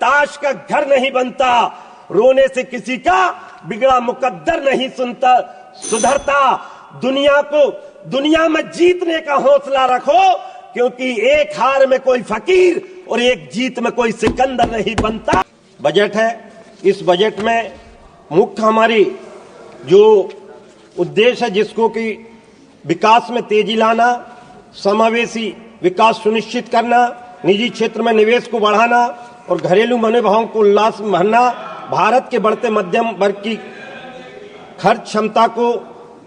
ताश का घर नहीं बनता, रोने से किसी का बिगड़ा मुकद्दर नहीं सुधरता। दुनिया में जीतने का हौसला रखो, क्योंकि एक हार में कोई फकीर और एक जीत में कोई सिकंदर नहीं बनता। बजट है, इस बजट में मुख्य हमारी जो उद्देश्य है जिसको कि विकास में तेजी लाना, समावेशी विकास सुनिश्चित करना, निजी क्षेत्र में निवेश को बढ़ाना और घरेलू मनोभावों को उल्लास में भरना, भारत के बढ़ते मध्यम वर्ग की खर्च क्षमता को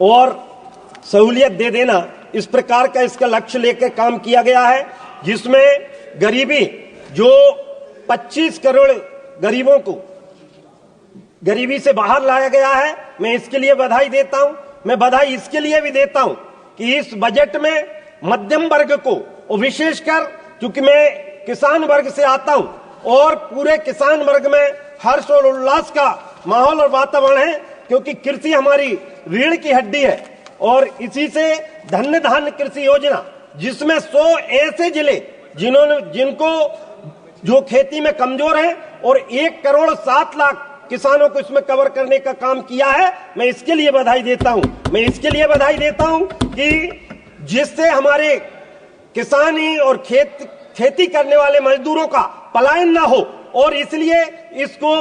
और सहूलियत दे देना, इस प्रकार का इसका लक्ष्य लेकर काम किया गया है, जिसमें गरीबी जो 25 करोड़ गरीबों को गरीबी से बाहर लाया गया है, मैं इसके लिए बधाई देता हूं। मैं बधाई इसके लिए भी देता हूं कि इस बजट में मध्यम वर्ग को, और विशेषकर क्योंकि मैं किसान वर्ग से आता हूं और पूरे किसान वर्ग में हर्ष और उल्लास का माहौल और वातावरण है, क्योंकि कृषि हमारी रीढ़ की हड्डी है। और इसी से धन्य धान्य कृषि योजना, जिसमें 100 ऐसे जिले जिनको जो खेती में कमजोर हैं और 1 करोड़ 7 लाख किसानों को इसमें कवर करने का काम किया है, मैं इसके लिए बधाई देता हूं। मैं इसके लिए बधाई देता हूं कि जिससे हमारे किसानी और खेती करने वाले मजदूरों का पलायन ना हो, और इसलिए इसको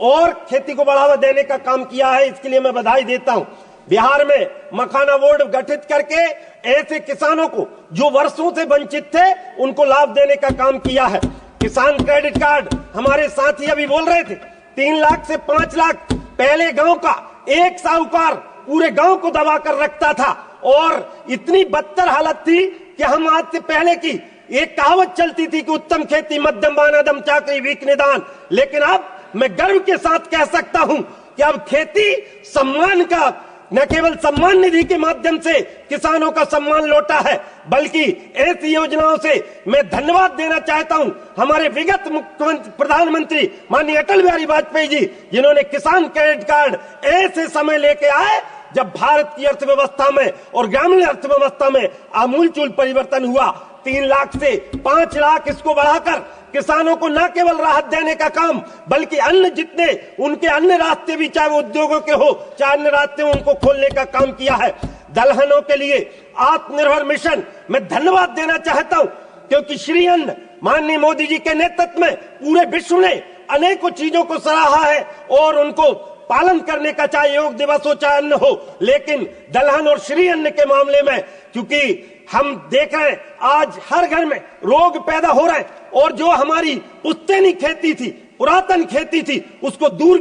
और खेती को बढ़ावा देने का काम किया है, इसके लिए मैं बधाई देता हूं। बिहार में मखाना बोर्ड गठित करके ऐसे किसानों को जो वर्षों से वंचित थे उनको लाभ देने का काम किया है। किसान क्रेडिट कार्ड, हमारे साथी अभी बोल रहे थे, 3 लाख से 5 लाख पहले गांव का एक साहूकार पूरे गांव को दबा कर रखता था, और इतनी बदतर हालत थी कि हम आज से पहले की एक कहावत चलती थी कि उत्तम खेती मध्यम बानादम चाकरी वीक निदान, लेकिन अब मैं गर्व के साथ कह सकता हूं कि अब खेती सम्मान का, न केवल सम्मान निधि के माध्यम से किसानों का सम्मान लौटा है, बल्कि ऐसी योजनाओं से मैं धन्यवाद देना चाहता हूं हमारे विगत मुख्यमंत्री प्रधानमंत्री माननीय अटल बिहारी वाजपेयी जी, जिन्होंने किसान क्रेडिट कार्ड ऐसे समय लेके आए जब भारत की अर्थव्यवस्था में और ग्रामीण अर्थव्यवस्था में आमूलचूल परिवर्तन हुआ। 3 लाख से 5 लाख इसको बढ़ाकर किसानों को न केवल राहत देने का काम, बल्कि अन्य जितने उनके अन्य रास्ते भी, चाहे वो उद्योगों के हो चाहे अन्य रास्ते, उनको खोलने का काम किया है। दलहनों के लिए आत्मनिर्भर मिशन में धन्यवाद देना चाहता हूं, क्योंकि श्री अन्न माननीय मोदी जी के नेतृत्व में पूरे विश्व ने अनेकों चीजों को सराहा है और उनको पालन करने का, चाहे योग दिवस हो चाहे अन्न हो, लेकिन दलहन और श्री अन्न के मामले में क्योंकि हम देख रहे हैं आज हर घर में रोग पैदा हो रहे हैं, और जो हमारी पुश्तैनी खेती थी, पुरातन खेती थी, उसको दूर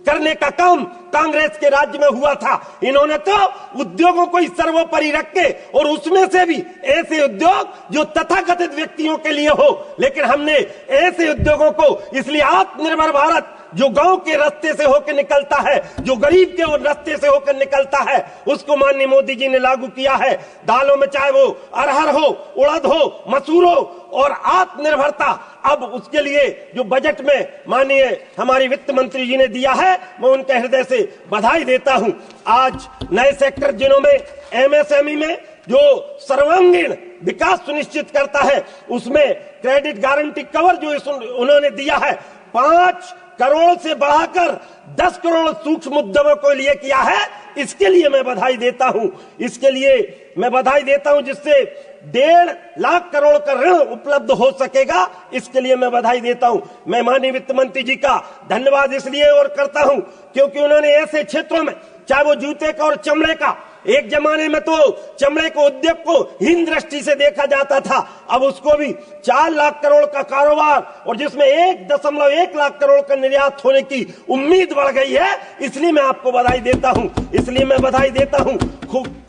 करने का काम कांग्रेस के राज्य में हुआ था। इन्होंने तो उद्योगों को सर्वोपरि रख के, और उसमें से भी ऐसे उद्योग जो तथाकथित व्यक्तियों के लिए हो, लेकिन हमने ऐसे उद्योगों को, इसलिए आत्मनिर्भर भारत जो गांव के रास्ते से होकर निकलता है, जो गरीब के रास्ते से होकर निकलता है, उसको माननीय मोदी जी ने लागू किया है। दालों में चाहे वो अरहर हो, उड़द हो, मसूर हो, और आत्मनिर्भरता अब उसके लिए जो बजट में माननीय हमारी वित्त मंत्री जी ने दिया है, मैं उनके हृदय से बधाई देता हूं। आज नए सेक्टर जिनों में एमएसएमई में जो सर्वांगीण विकास सुनिश्चित करता है, उसमें क्रेडिट गारंटी कवर जो उन्होंने दिया है, 5 करोड़ से बढ़ाकर 10 करोड़ सूक्ष्म उद्यमों को लिए किया है, इसके लिए मैं बधाई देता हूं। इसके लिए मैं बधाई देता हूं, जिससे 1.5 लाख करोड़ का ऋण उपलब्ध हो सकेगा, इसके लिए मैं बधाई देता हूं। मैं माननीय वित्त मंत्री जी का धन्यवाद इसलिए और करता हूं क्योंकि उन्होंने ऐसे क्षेत्रों में, चाहे वो जूते का और चमड़े का, एक जमाने में तो चमड़े को उद्योग को हीन दृष्टि से देखा जाता था, अब उसको भी 4 लाख करोड़ का कारोबार, और जिसमें 1.1 लाख करोड़ का निर्यात होने की उम्मीद बढ़ गई है, इसलिए मैं आपको बधाई देता हूं। इसलिए मैं बधाई देता हूं।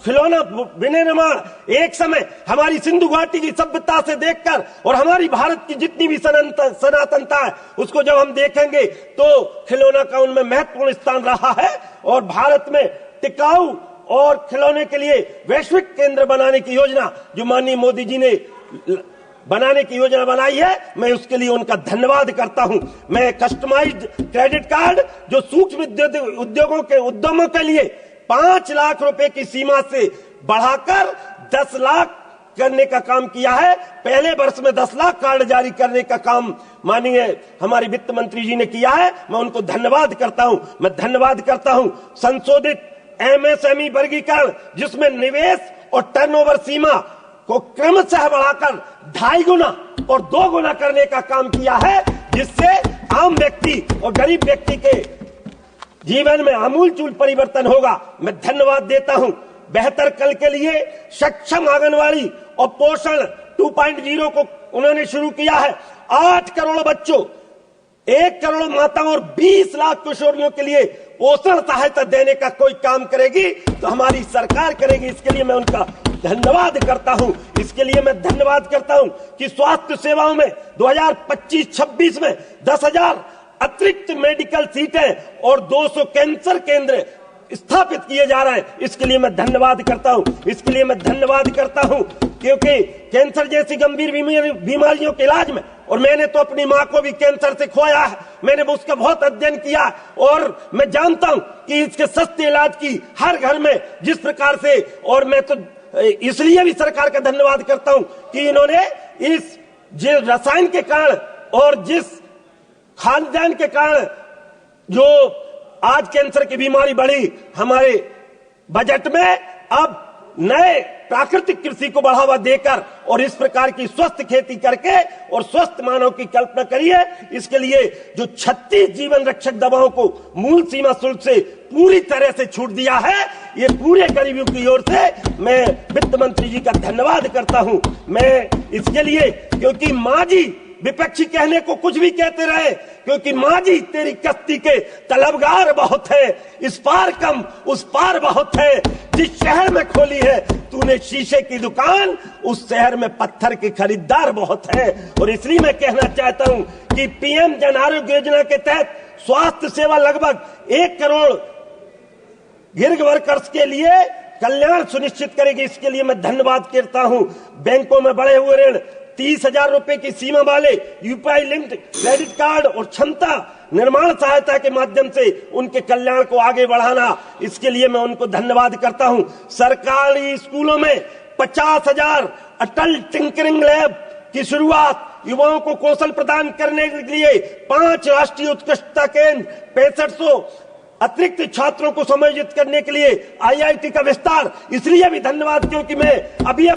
खिलौना विनिर्माण एक समय हमारी सिंधु घाटी की सभ्यता से देखकर, और हमारी भारत की जितनी भी सनातनता है, उसको जब हम देखेंगे तो खिलौना का उनमें महत्वपूर्ण स्थान रहा है, और भारत में टिकाऊ और खिलौने के लिए वैश्विक केंद्र बनाने की योजना जो माननीय मोदी जी ने बनाने की योजना बनाई है, मैं उसके लिए उनका धन्यवाद करता हूं। मैं कस्टमाइज्ड क्रेडिट कार्ड जो सूक्ष्म उद्योगों के उद्यमों के लिए 5 लाख रुपए की सीमा से बढ़ाकर 10 लाख करने का काम किया है। पहले वर्ष में 10 लाख कार्ड जारी करने का काम माननीय हमारे वित्त मंत्री जी ने किया है। मैं उनको धन्यवाद करता हूं। मैं धन्यवाद करता हूं संशोधित एमएसएमई वर्गीकरण, जिसमें निवेश और टर्नओवर सीमा को क्रमशः बढ़ाकर 2.5 गुना और 2 गुना करने का काम किया है, जिससे आम व्यक्ति और गरीब व्यक्ति के जीवन में आमूलचूल परिवर्तन होगा। मैं धन्यवाद देता हूं। बेहतर कल के लिए सक्षम आंगनवाड़ी और पोषण 2.0 को उन्होंने शुरू किया है। 8 करोड़ बच्चों, 1 करोड़ माताओं और 20 लाख किशोरियों के लिए पोषण सहायता देने का कोई काम करेगी तो हमारी सरकार करेगी। इसके लिए मैं उनका धन्यवाद करता हूं। इसके लिए मैं धन्यवाद करता हूं कि स्वास्थ्य सेवाओं में 2025-26 में 10,000 अतिरिक्त मेडिकल सीटें और 200 कैंसर केंद्र स्थापित किए जा रहे हैं। इसके लिए मैं धन्यवाद करता हूं। इसके लिए मैं धन्यवाद करता हूं क्योंकि कैंसर जैसी गंभीर बीमारियों के इलाज में, और मैंने तो अपनी मां को भी कैंसर से खोया है, मैंने उसका बहुत अध्ययन किया और मैं जानता हूं कि इसके सस्ते इलाज की हर घर में जिस प्रकार से, और मैं तो इसलिए भी सरकार का धन्यवाद करता हूं कि इन्होंने इस जिस रसायन के कारण और जिस खाद्यान्न के कारण जो आज कैंसर की बीमारी बढ़ी, हमारे बजट में अब नए प्राकृतिक कृषि को बढ़ावा देकर और इस प्रकार की स्वस्थ खेती करके और स्वस्थ मानव की कल्पना करिए। इसके लिए जो 36 जीवन रक्षक दवाओं को मूल सीमा शुल्क से पूरी तरह से छूट दिया है, ये पूरे गरीबों की ओर से मैं वित्त मंत्री जी का धन्यवाद करता हूं। मैं इसके लिए, क्योंकि मां जी विपक्षी कहने को कुछ भी कहते रहे, क्योंकि मां जी तेरी कश्ती के तलबगार बहुत है, इस पार कम उस पार बहुत है। जिस शहर में खोली है तूने शीशे की दुकान, उस शहर में पत्थर के खरीदार बहुत है। और इसलिए मैं कहना चाहता हूं कि पीएम जन आरोग्य योजना के तहत स्वास्थ्य सेवा लगभग 1 करोड़ गिग वर्कर्स के लिए कल्याण सुनिश्चित करेगी। इसके लिए मैं धन्यवाद करता हूं। बैंकों में बढ़े हुए ऋण, 30,000 रुपए की सीमा वाले यूपीआई लिंक्ड क्रेडिट कार्ड और क्षमता निर्माण सहायता के माध्यम से उनके कल्याण को आगे बढ़ाना, इसके लिए मैं उनको धन्यवाद करता हूं। सरकारी स्कूलों में 50,000 अटल टिंकरिंग लैब की शुरुआत, युवाओं को कौशल प्रदान करने के लिए 5 राष्ट्रीय उत्कृष्टता केंद्र, 6500 अतिरिक्त छात्रों को समायोजित करने के लिए आईआईटी का विस्तार। इसलिए भी धन्यवाद क्योंकि मैं अभी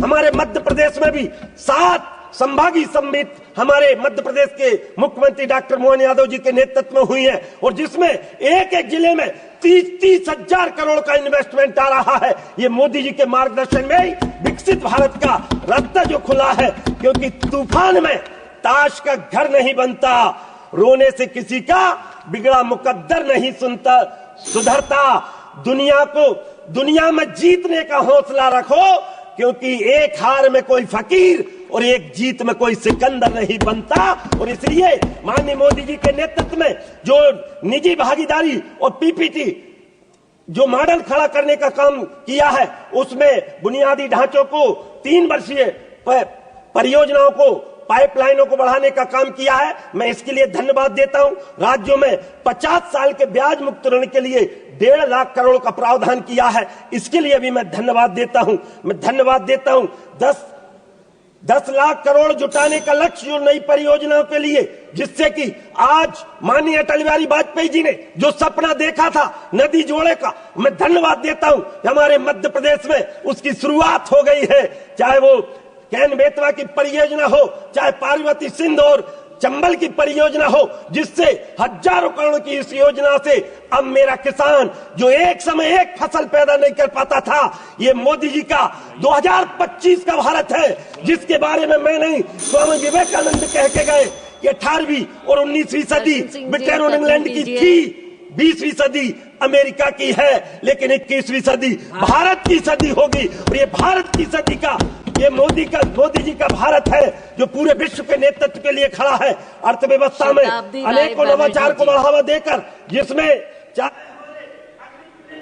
हमारे मध्य प्रदेश में भी 7 संभागीय सम्मिट हमारे मध्य प्रदेश के मुख्यमंत्री डॉक्टर मोहन यादव जी के नेतृत्व में हुई है, और जिसमें एक जिले में 30 हजार करोड़ का इन्वेस्टमेंट आ रहा है। ये मोदी जी के मार्गदर्शन में विकसित भारत का रास्ता जो खुला है, क्योंकि तूफान में ताश का घर नहीं बनता, रोने से किसी का बिगड़ा मुकद्दर नहीं सुधरता। दुनिया में जीतने का हौसला रखो, क्योंकि एक हार में कोई फकीर और एक जीत में कोई सिकंदर नहीं बनता। और इसलिए माननीय मोदी जी के नेतृत्व में जो निजी भागीदारी और पीपीटी जो मॉडल खड़ा करने का काम किया है, उसमें बुनियादी ढांचों को 3 वर्षीय परियोजनाओं को, पाइपलाइनों को बढ़ाने का काम किया है। मैं इसके लिए धन्यवाद देता हूं। राज्यों में 50 साल के ब्याज मुक्त ऋण के लिए 1.5 लाख करोड़ का प्रावधान किया है। इसके लिए भी मैं धन्यवाद देता हूं। मैं धन्यवाद देता हूं 10 लाख करोड़ जुटाने का लक्ष्य जो नई परियोजनाओं के लिए, जिससे कि आज माननीय अटल बिहारी वाजपेयी जी ने जो सपना देखा था नदी जोड़े का, मैं धन्यवाद देता हूं। हमारे मध्य प्रदेश में उसकी शुरुआत हो गई है। चाहे वो कैन बेतवा की परियोजना हो, चाहे पार्वती सिंध और चंबल की परियोजना हो, जिससे हजारों करोड़ की इस योजना से अब मेरा किसान जो एक समय एक फसल पैदा नहीं कर पाता था, ये मोदी जी का 2025 का भारत है, जिसके बारे में मैं नहीं स्वामी विवेकानंद कह के गए। ये 18वीं और 19वीं सदी ब्रिटेन इंग्लैंड की थी, 20वीं सदी अमेरिका की है, लेकिन 21वीं सदी भारत की सदी होगी। और ये भारत की सदी का, ये मोदी जी का भारत है जो पूरे विश्व के नेतृत्व के लिए खड़ा है। अर्थव्यवस्था में अनेकों नवाचार को बढ़ावा देकर, जिसमें